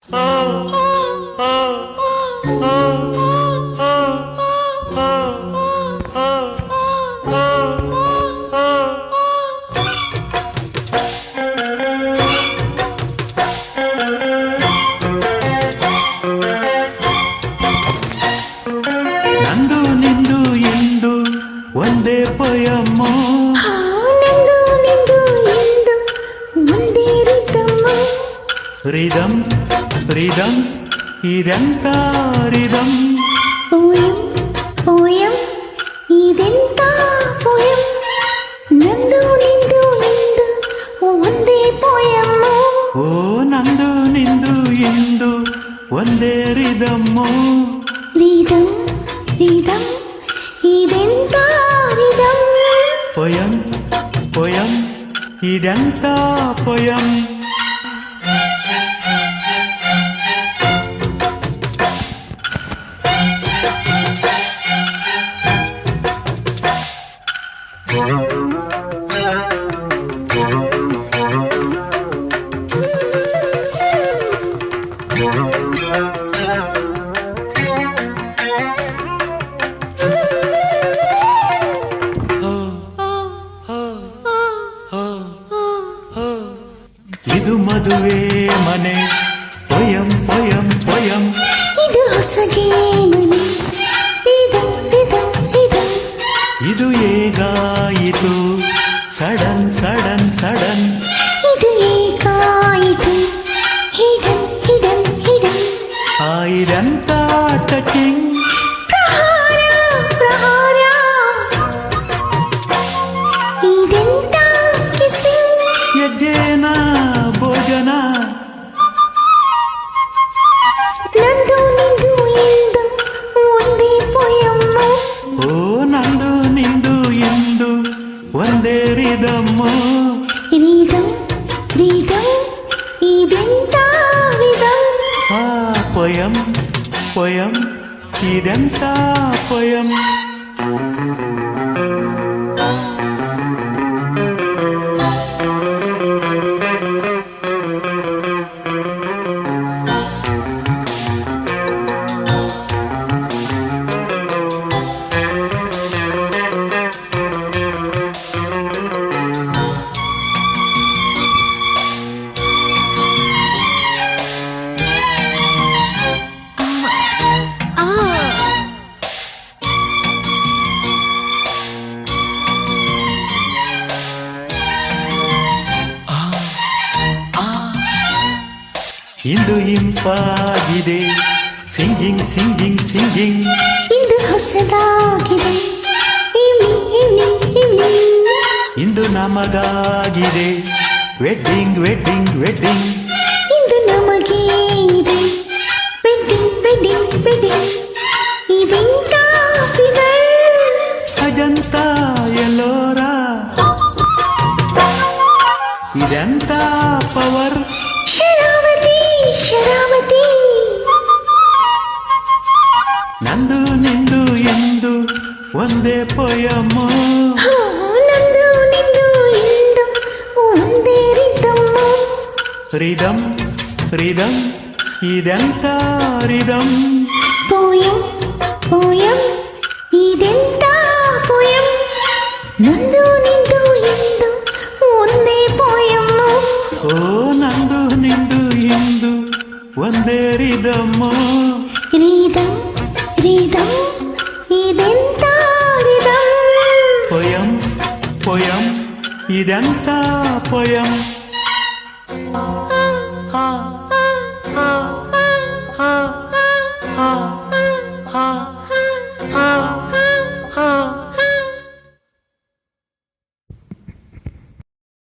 ನಂದು ನಿಂದು ಎಂದು ಒಂದೇ ಪೊಯಮ್ಮ, ನಂದು ನಿಂದು ಎಂದು ಒಂದೇ ರಿದಮ್. ರಿದಮ್ ರಿದಮ್ ಇದೆಂತ ರಿದಮ್. ಪೋಯಂ ಪೋಯಂ ಇದೆಂತ ಪೋಯಂ. ನಂದು ನಿಂದು ಎಂದು ಒಂದೇ ಪೋಯಂ. ಓ ನಂದು ನಿಂದು ಎಂದು ಒಂದೇ ರಿದಮ್ಮು. ರಿದಮ್ ರಿದಮ್ ಇದೆಂತ ರಿದಮ್. ಪೊಯಂ ಪೊಯಂ ಇದೆಂತ ಪೊಯಂ. ಇದು ಮದುವೆ ಮನೆ ಪೊಯಂ ಪೊಯಂ ಪೊಯಂ. ಇದು ಹೊಸಗೆ ಮನೆ ರಿದಮ್ ರಿದಮ್ ರಿದಮ್. ಇದು ಹೇಗಾಯಿತು ಸಡನ್ ಸಡನ್ ಸಡನ್. ಇದು ಏಕಾಯಿತು ಹಿಡನ್ ಹಿಡನ್ ಹಿಡನ್. ಇದೆಂತ ಟಚಿಂಗ್. ಪ್ರಹಾರ ಪ್ರಹಾರ ಇದೆಂತ ಕಿಸಿಂಗ್. ಯಜ್ಜೇನ ಭೋಜನ. ನಂದು ನಿಂದು ಎಂದು ಒಂದೇ ಪೊಯಮ್ಮ. ಓ ನಂದು ನಿಂದು ಎಂದು ಒಂದೇ ರಿದಮ್ಮು. ರಿದಮ್ ರಿದಮ್ ಇದೆಂತ ರಿದಮ್. ಪೊಯಂ ಪೊಯಂ ಇದೆಂತ ಪೊಯಂ. ಇಂದು ಇಂಪಾಗಿದೆ ಸಿಂಗಿಂಗ್ ಸಿಂಗಿಂಗ್ ಸಿಂಗಿಂಗ್. ಇಂದು ಹೊಸದಾಗಿದೆ ಈವ್ನಿಂಗ್ ಈವ್ನಿಂಗ್ ಈವ್ನಿಂಗ್. ಇಂದು ನಮಗಾಗಿದೆ ವೆಡ್ಡಿಂಗ್ ವೆಡ್ಡಿಂಗ್ ವೆಡ್ಡಿಂಗ್. ಇಂದು ನಮಗೆ ಇದೆ ವೆಡ್ಡಿಂಗ್ ವೆಡ್ಡಿಂಗ್ ವೆಡ್ಡಿಂಗ್. ಇದೆಂತ ಫಿಗರ್. ಅಜಂತ ಎಲ್ಲೋರ ಇದೆಂತ ಪವರ್. ಶರಾವತಿ ಶರಾವತಿ ನಂದು ನಿಂದು ಎಂದು ಒಂದೇ ಪೊಯಮ್ಮ. ನಂದು ನಿಂದು ಎಂದು ಒಂದೇ ರಿದಮ್. ರಿದಮ್ ರಿದಮ್ ಇದೆಂತ ರಿದಮ್. ಪೋಯಂ ಪೋಯಂ ಇದೆಂತ ಪೋಯಂ. ನಂದು ನಿಂದು ಎಂದು ಒಂದೇ ಪೋಯಂ. ಓ ನಂದು ನಿಂದು ಎಂದು ಒಂದೇ ರಿದಮ್ಮು. ರಿದಮ್ ರಿದಮ್ ಇದೆಂತ ರಿದಮ್. ಪೊಯಂ ಪೊಯಂ ಇದೆಂತ ಪೊಯಂ. ಆ